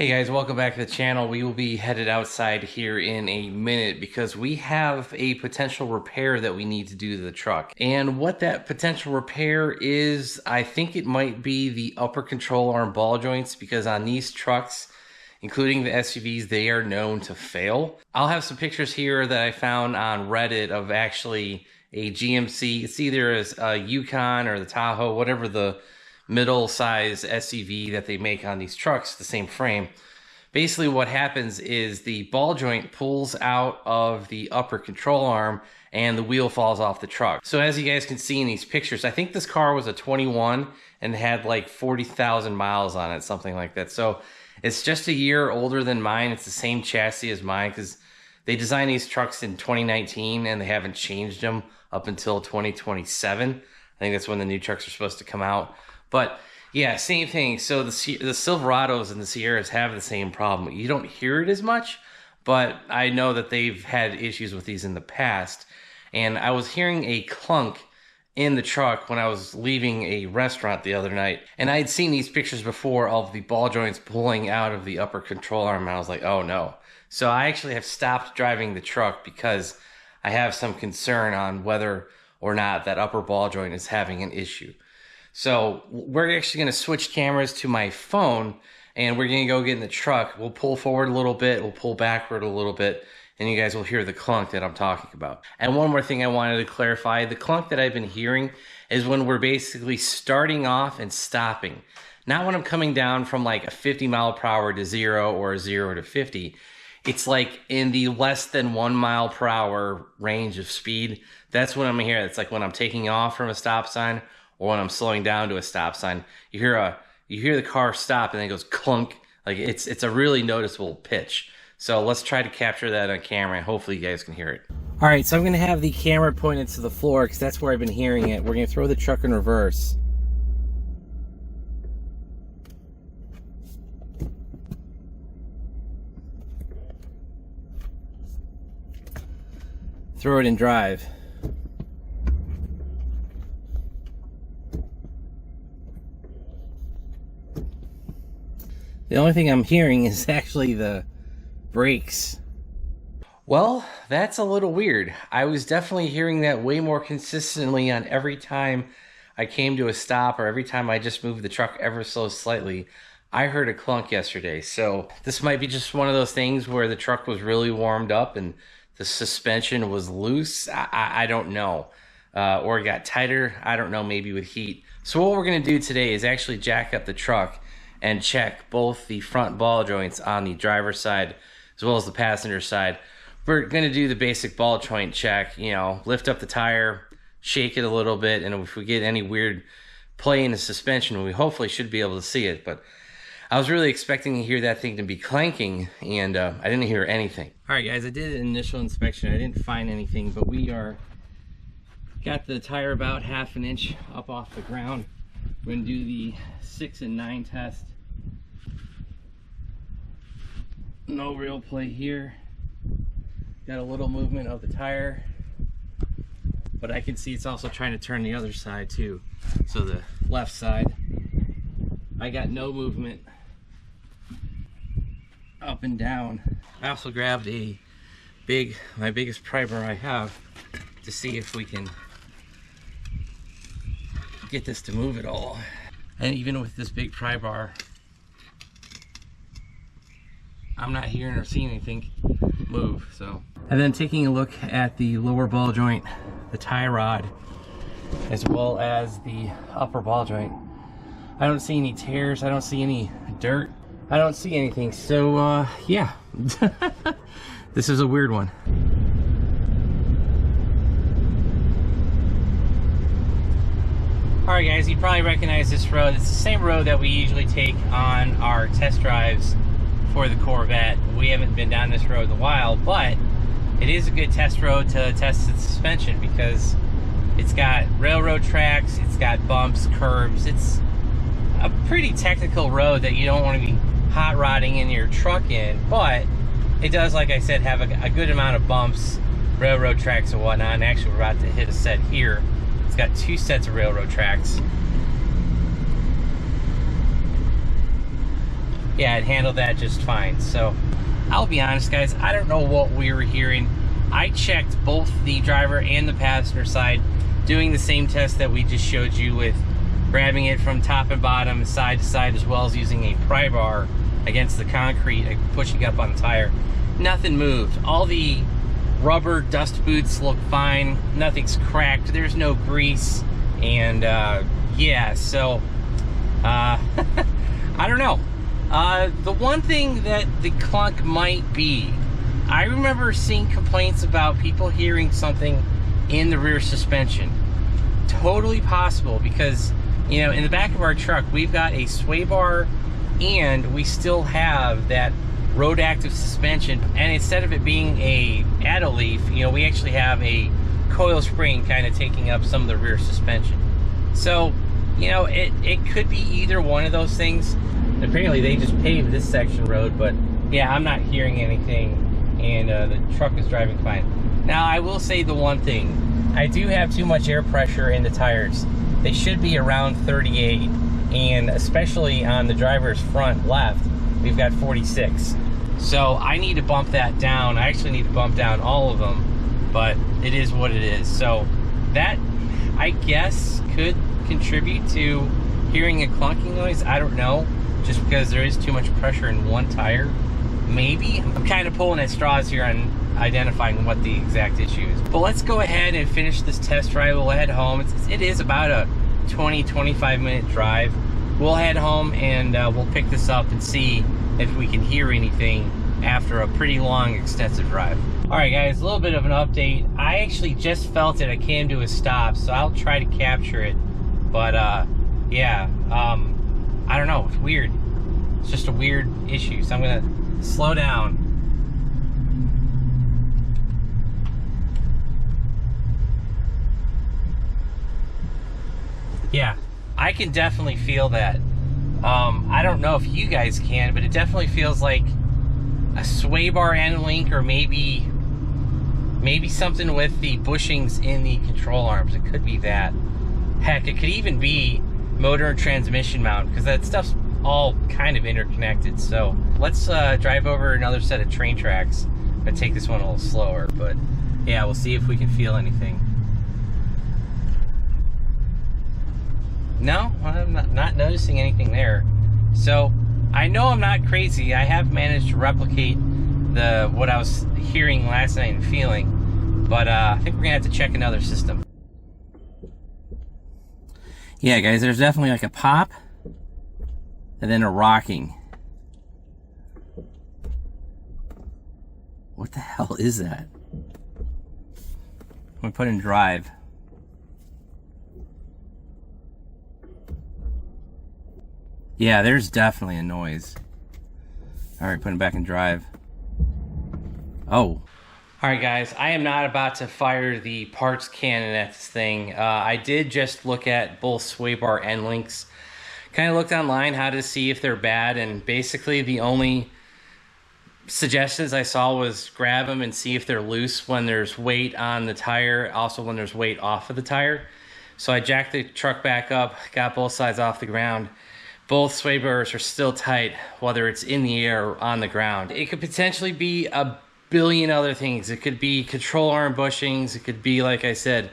Hey guys, welcome back to the channel. We will be headed outside here in a minute because we have a potential repair that we need to do to the truck. And what that potential repair is, I think it might be the upper control arm ball joints, because on these trucks, including the SUVs, they are known to fail. I'll have some pictures here that I found on Reddit of actually a GMC. It's either a Yukon or the Tahoe, whatever the middle size SUV that they make on these trucks, the same frame. Basically what happens is the ball joint pulls out of the upper control arm and the wheel falls off the truck. So as you guys can see in these pictures, I think this car was a 21 and had like 40,000 miles on it, something like that. So it's just a year older than mine. It's the same chassis as mine because they designed these trucks in 2019 and they haven't changed them up until 2027. I think that's when the new trucks are supposed to come out. But yeah, same thing. So the Silverados and the Sierras have the same problem. You don't hear it as much, but I know that they've had issues with these in the past. And I was hearing a clunk in the truck when I was leaving a restaurant the other night. And I had seen these pictures before of the ball joints pulling out of the upper control arm. And I was like, oh no. So I actually have stopped driving the truck because I have some concern on whether or not that upper ball joint is having an issue. So we're actually going to switch cameras to my phone and we're going to go get in the truck. We'll pull forward a little bit, we'll pull backward a little bit, and you guys will hear the clunk that I'm talking about. And one more thing I wanted to clarify, the clunk that I've been hearing is when we're basically starting off and stopping. Not when I'm coming down from like a 50 mile per hour to 0 or a 0 to 50. It's like in the less than 1 mile per hour range of speed. That's when I'm here. It's like when I'm taking off from a stop sign or when I'm slowing down to a stop sign, you hear the car stop and then it goes clunk. Like it's a really noticeable pitch. So let's try to capture that on camera and hopefully you guys can hear it. All right, so I'm gonna have the camera pointed to the floor because that's where I've been hearing it. We're gonna throw the truck in reverse. Throw it in drive. The only thing I'm hearing is actually the brakes. Well, that's a little weird. I was definitely hearing that way more consistently on every time I came to a stop or every time I just moved the truck ever so slightly. I heard a clunk yesterday. So this might be just one of those things where the truck was really warmed up and the suspension was loose. I don't know. Or it got tighter. I don't know, maybe with heat. So what we're going to do today is actually jack up the truck and check both the front ball joints on the driver's side as well as the passenger side. We're going to do the basic ball joint check, you know, lift up the tire, shake it a little bit, and if we get any weird play in the suspension, we hopefully should be able to see it. But I was really expecting to hear that thing to be clanking, and I didn't hear anything. All right, guys, I did an initial inspection. I didn't find anything, but we got the tire about ½ an inch up off the ground. We're going to do the 6 and 9 test. No real play here. Got a little movement of the tire, but I can see it's also trying to turn the other side too. So the left side, I got no movement up and down. I also grabbed my biggest pry bar I have to see if we can get this to move at all. And even with this big pry bar, I'm not hearing or seeing anything move. So, and then taking a look at the lower ball joint, the tie rod, as well as the upper ball joint, I don't see any tears. I don't see any dirt. I don't see anything. So yeah, this is a weird one. All right, guys, you probably recognize this road. It's the same road that we usually take on our test drives for the Corvette. We haven't been down this road in a while, but it is a good test road to test the suspension because it's got railroad tracks, it's got bumps, curves. It's a pretty technical road that you don't want to be hot rodding in your truck in, but it does, like I said, have a good amount of bumps, railroad tracks and whatnot. And actually we're about to hit a set here. It's got 2 sets of railroad tracks. yeah, it handled that just fine. So I'll be honest, guys, I don't know what we were hearing. I checked both the driver and the passenger side, doing the same test that we just showed you with grabbing it from top and bottom, side to side, as well as using a pry bar against the concrete and pushing up on the tire. Nothing moved. All the rubber dust boots look fine. Nothing's cracked. There's no grease. And yeah, so I don't know. The one thing that the clunk might be, I remember seeing complaints about people hearing something in the rear suspension. Totally possible, because you know, in the back of our truck we've got a sway bar and we still have that road active suspension, and instead of it being a add leaf, you know, we actually have a coil spring kind of taking up some of the rear suspension. So you know, it could be either one of those things. Apparently they just paved this section road, but yeah, I'm not hearing anything, and the truck is driving fine. Now I will say the one thing, I do have too much air pressure in the tires. They should be around 38, and especially on the driver's front left, we've got 46. So I need to bump that down. I actually need to bump down all of them, but it is what it is. So that, I guess, could contribute to hearing a clunking noise. I don't know, just because there is too much pressure in one tire. Maybe. I'm kind of pulling at straws here on identifying what the exact issue is. But let's go ahead and finish this test drive. We'll head home. It is about a 20-25 minute drive. We'll head home and we'll pick this up and see if we can hear anything after a pretty long, extensive drive. All right, guys, a little bit of an update. I actually just felt it. I came to a stop, so I'll try to capture it. But yeah, I don't know. It's weird. It's just a weird issue. So I'm gonna slow down. Yeah, I can definitely feel that. I don't know if you guys can, but it definitely feels like a sway bar end link, or maybe something with the bushings in the control arms. It could be that. Heck, it could even be motor and transmission mount, because that stuff's all kind of interconnected. So let's drive over another set of train tracks. I'm gonna take this one a little slower, but yeah, we'll see if we can feel anything. No, I'm not noticing anything there. So I know I'm not crazy. I have managed to replicate what I was hearing last night and feeling, but I think we're gonna have to check another system. Yeah, guys, there's definitely like a pop and then a rocking. What the hell is that? I'm gonna put in drive. Yeah, there's definitely a noise. All right, putting it back in drive. Oh. All right, guys, I am not about to fire the parts cannon at this thing. I did just look at both sway bar end links. Kind of looked online how to see if they're bad, and basically the only suggestions I saw was grab them and see if they're loose when there's weight on the tire, also when there's weight off of the tire. So I jacked the truck back up, got both sides off the ground. Both sway bars are still tight, whether it's in the air or on the ground. It could potentially be a billion other things. It could be control arm bushings. It could be, like I said,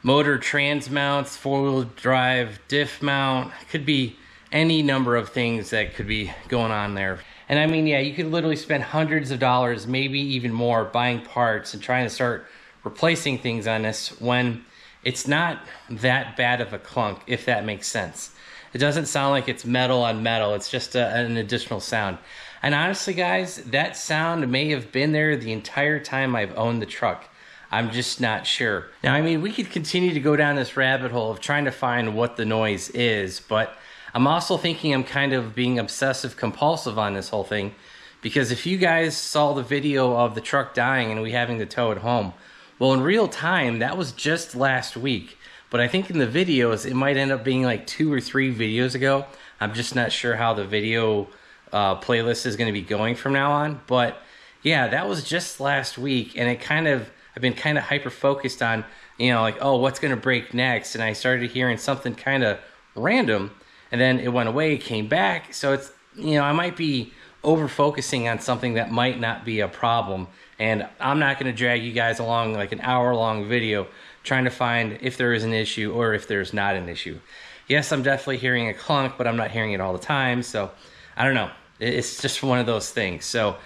motor trans mounts, four-wheel drive diff mount. It could be any number of things that could be going on there. And I mean, yeah, you could literally spend hundreds of dollars, maybe even more, buying parts and trying to start replacing things on this when it's not that bad of a clunk, if that makes sense. It doesn't sound like it's metal on metal. It's just an additional sound. And honestly, guys, that sound may have been there the entire time I've owned the truck. I'm just not sure. Now, I mean, we could continue to go down this rabbit hole of trying to find what the noise is, but I'm also thinking I'm kind of being obsessive compulsive on this whole thing, because if you guys saw the video of the truck dying and we having to tow it home, well, in real time, that was just last week. But I think in the videos, it might end up being like 2 or 3 videos ago. I'm just not sure how the video playlist is going to be going from now on. But yeah, that was just last week. And I've been kind of hyper focused on, you know, like, oh, what's going to break next? And I started hearing something kind of random. And then it went away, came back. So it's I might be over focusing on something that might not be a problem, and I'm not going to drag you guys along like an hour-long video trying to find if there is an issue or if there's not an issue. Yes, I'm definitely hearing a clunk, but I'm not hearing it all the time, so I don't know. It's just one of those things. So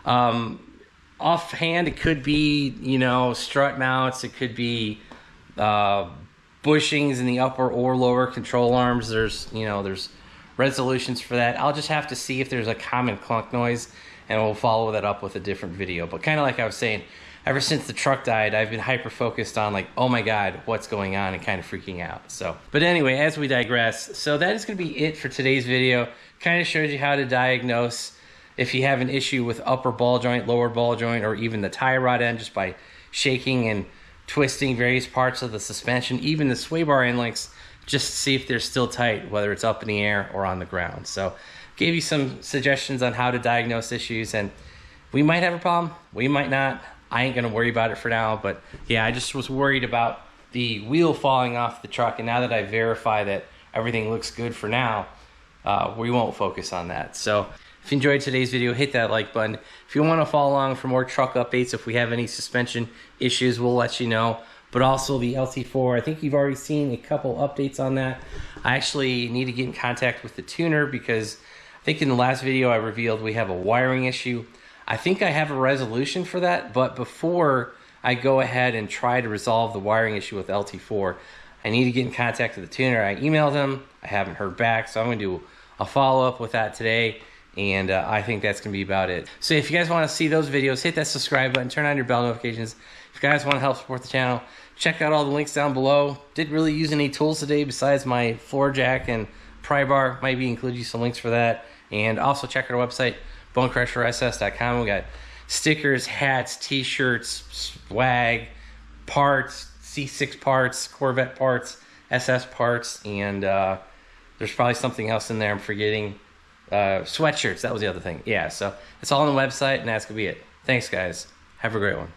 offhand, it could be, strut mounts, it could be bushings in the upper or lower control arms. There's resolutions for that. I'll just have to see if there's a common clunk noise, and we'll follow that up with a different video. But kind of like I was saying, ever since the truck died, I've been hyper focused on like, oh my God, what's going on, and kind of freaking out. So, but anyway, as we digress, so that is going to be it for today's video. Kind of shows you how to diagnose if you have an issue with upper ball joint, lower ball joint, or even the tie rod end, just by shaking and twisting various parts of the suspension, even the sway bar end links, just to see if they're still tight, whether it's up in the air or on the ground. So gave you some suggestions on how to diagnose issues, and we might have a problem, we might not. I ain't gonna worry about it for now, but yeah, I just was worried about the wheel falling off the truck, and now that I verify that everything looks good for now, we won't focus on that. So if you enjoyed today's video, hit that like button. If you want to follow along for more truck updates, if we have any suspension issues, we'll let you know. But also the LT4, I think you've already seen a couple updates on that. I actually need to get in contact with the tuner, because I think in the last video I revealed we have a wiring issue. I think I have a resolution for that, but before I go ahead and try to resolve the wiring issue with LT4, I need to get in contact with the tuner. I emailed him, I haven't heard back, so I'm gonna do a follow-up with that today. And I think that's going to be about it. So if you guys want to see those videos, hit that subscribe button, turn on your bell notifications. If you guys want to help support the channel, check out all the links down below. Didn't really use any tools today besides my floor jack and pry bar. Maybe include you some links for that. And also check out our website, BonecrrusherSS.com. We got stickers, hats, t-shirts, swag, parts, C6 parts, Corvette parts, SS parts, and there's probably something else in there I'm forgetting. Sweatshirts, that was the other thing. Yeah, so it's all on the website, and that's gonna be it. Thanks, guys. Have a great one.